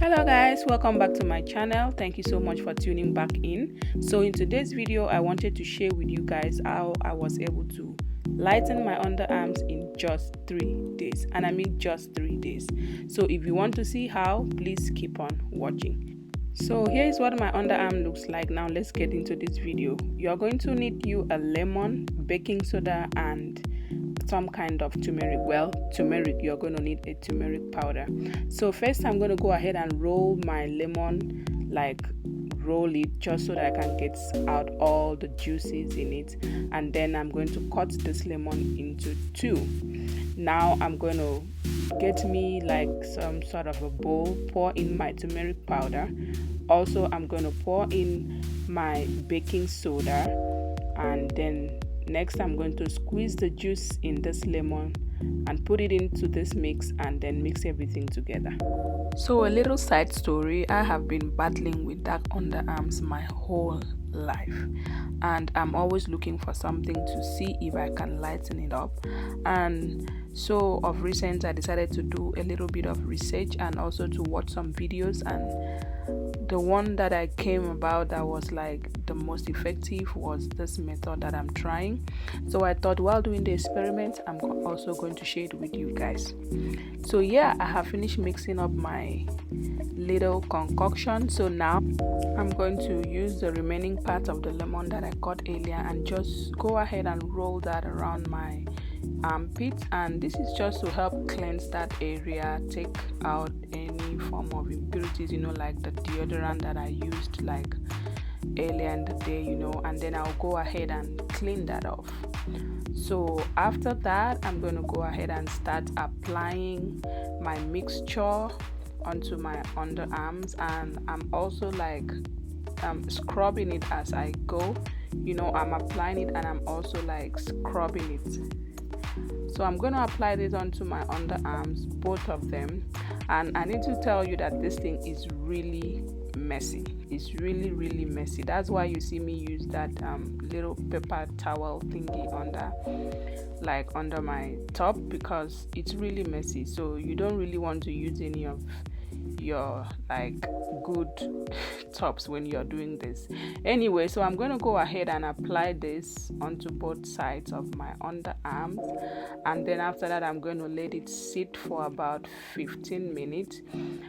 Hello guys, welcome back to my channel. Thank you so much for tuning back in. So in today's video I wanted to share with you guys how I was able to lighten my underarms in just 3 days, and I mean just 3 days. So if you want to see how, please keep on watching. So here is what my underarm looks like. Now let's get into this video. You are going to need a lemon, baking soda, and some kind of turmeric. Well, turmeric, you're going to need a turmeric powder. So first I'm going to go ahead and roll my lemon, like roll it just so that I can get out all the juices in it, and then I'm going to cut this lemon into 2. Now I'm going to get me like some sort of a bowl, pour in my turmeric powder. Also I'm going to pour in my baking soda, and then next I'm going to squeeze the juice in this lemon and put it into this mix, and then mix everything together. So a little side story, I have been battling with dark underarms my whole life, and I'm always looking for something to see if I can lighten it up. And so of recent I decided to do a little bit of research and also to watch some videos, and the one that I came about that was like the most effective was this method that I'm trying. So I thought while doing the experiment, I'm also going to share it with you guys. So yeah, I have finished mixing up my little concoction. So now I'm going to use the remaining part of the lemon that I cut earlier and just go ahead and roll that around my armpit, and this is just to help cleanse that area, take out any form of impurities, like the deodorant that I used like earlier in the day, and then I'll go ahead and clean that off. So after that, I'm going to go ahead and start applying my mixture onto my underarms, and I'm also like scrubbing it as I go. I'm applying it and I'm also like scrubbing it. So I'm going to apply this onto my underarms, both of them, and I need to tell you that this thing is really messy. It's really messy. That's why you see me use that little paper towel thingy under my top, because it's really messy. So you don't really want to use any of your like good tops when you're doing this. Anyway, so I'm going to go ahead and apply this onto both sides of my underarms, and then after that I'm going to let it sit for about 15 minutes.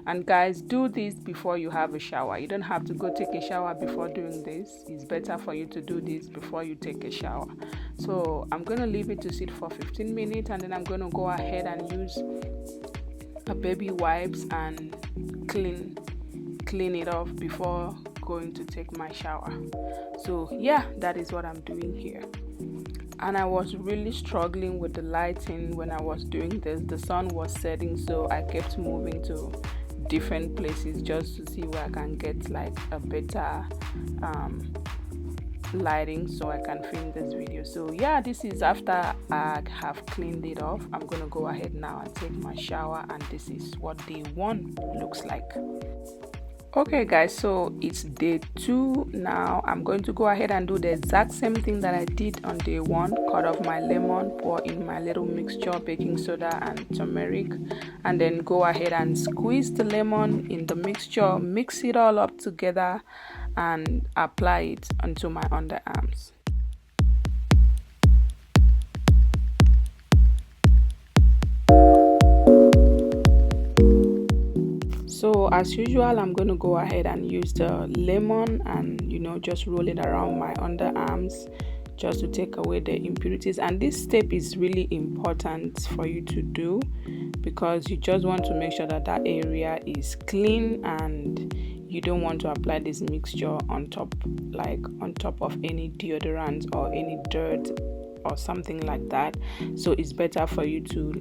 And guys, do this before you have a shower. You don't have to go take a shower before doing this. It's better for you to do this before you take a shower. So I'm going to leave it to sit for 15 minutes, and then I'm going to go ahead and use a baby wipes and clean it off before going to take my shower. So yeah, that is what I'm doing here. And I was really struggling with the lighting when I was doing this. The sun was setting, so I kept moving to different places just to see where I can get like a better lighting so I can film this video. So yeah, this is after I have cleaned it off. I'm gonna go ahead now and take my shower, and this is what day 1 looks like. Okay guys, so it's day 2 now. I'm going to go ahead and do the exact same thing that I did on day 1. Cut off my lemon, pour in my little mixture, baking soda and turmeric, and then go ahead and squeeze the lemon in the mixture, mix it all up together, and apply it onto my underarms. So as usual, I'm going to go ahead and use the lemon and just roll it around my underarms just to take away the impurities. And this step is really important for you to do, because you just want to make sure that area is clean, and you don't want to apply this mixture on top of any deodorant or any dirt or something like that. So it's better for you to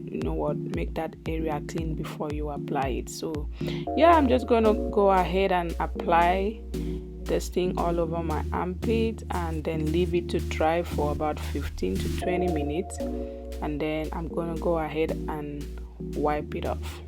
make that area clean before you apply it. So yeah, I'm just going to go ahead and apply this thing all over my armpit, and then leave it to dry for about 15 to 20 minutes, and then I'm going to go ahead and wipe it off.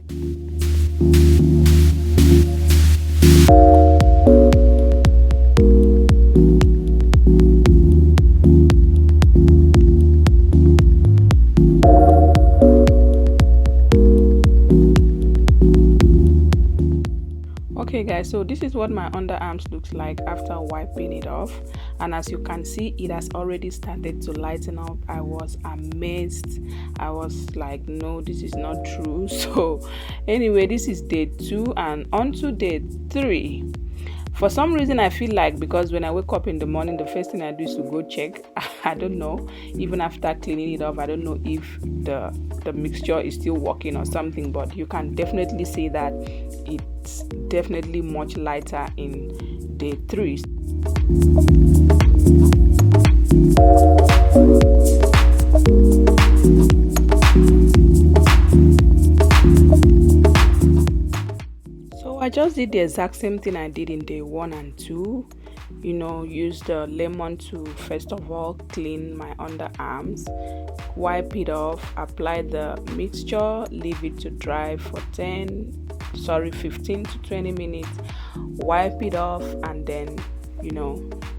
Okay guys, so this is what my underarms looks like after wiping it off, and as you can see, it has already started to lighten up. I was amazed. I was like, no, this is not true. So anyway, this is day 2 and on to day 3. For some reason, I feel like because when I wake up in the morning, the first thing I do is to go check. I don't know. Even after cleaning it off, I don't know if the mixture is still working or something. But you can definitely see that it's definitely much lighter in day 3. I just did the exact same thing I did in day 1 and 2. Use the lemon to first of all clean my underarms, wipe it off, apply the mixture, leave it to dry for 15 to 20 minutes, wipe it off, and then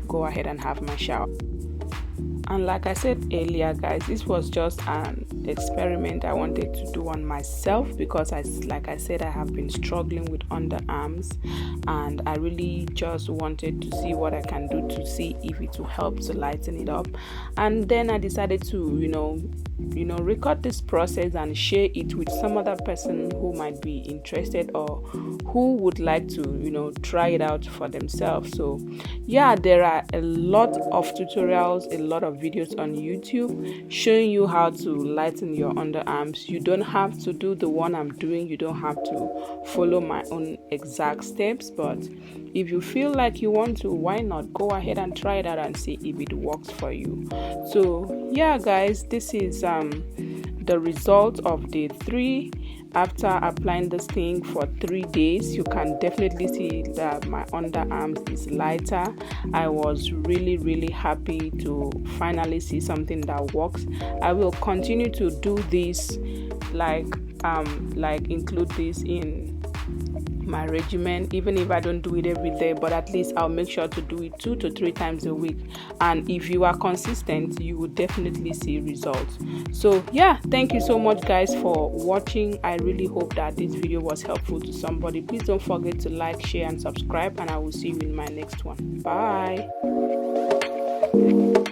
go ahead and have my shower. And like I said earlier, guys, this was just an experiment I wanted to do on myself because like I said, I have been struggling with underarms, and I really just wanted to see what I can do to see if it will help to lighten it up. And then I decided to record this process and share it with some other person who might be interested or who would like to try it out for themselves. So yeah, there are a lot of tutorials, a lot of videos on YouTube showing you how to lighten your underarms. You don't have to do the one I'm doing. You don't have to follow my own exact steps, but if you feel like you want to, why not go ahead and try it out and see if it works for you. So yeah guys, this is the result of day 3. After applying this thing for 3 days, you can definitely see that my underarms is lighter. I was really happy to finally see something that works. I will continue to do this, like include this in my regimen, even if I don't do it every day, but at least I'll make sure to do it 2 to 3 times a week. And if you are consistent, you will definitely see results. So yeah, thank you so much guys for watching. I really hope that this video was helpful to somebody. Please don't forget to like, share and subscribe, and I will see you in my next one. Bye.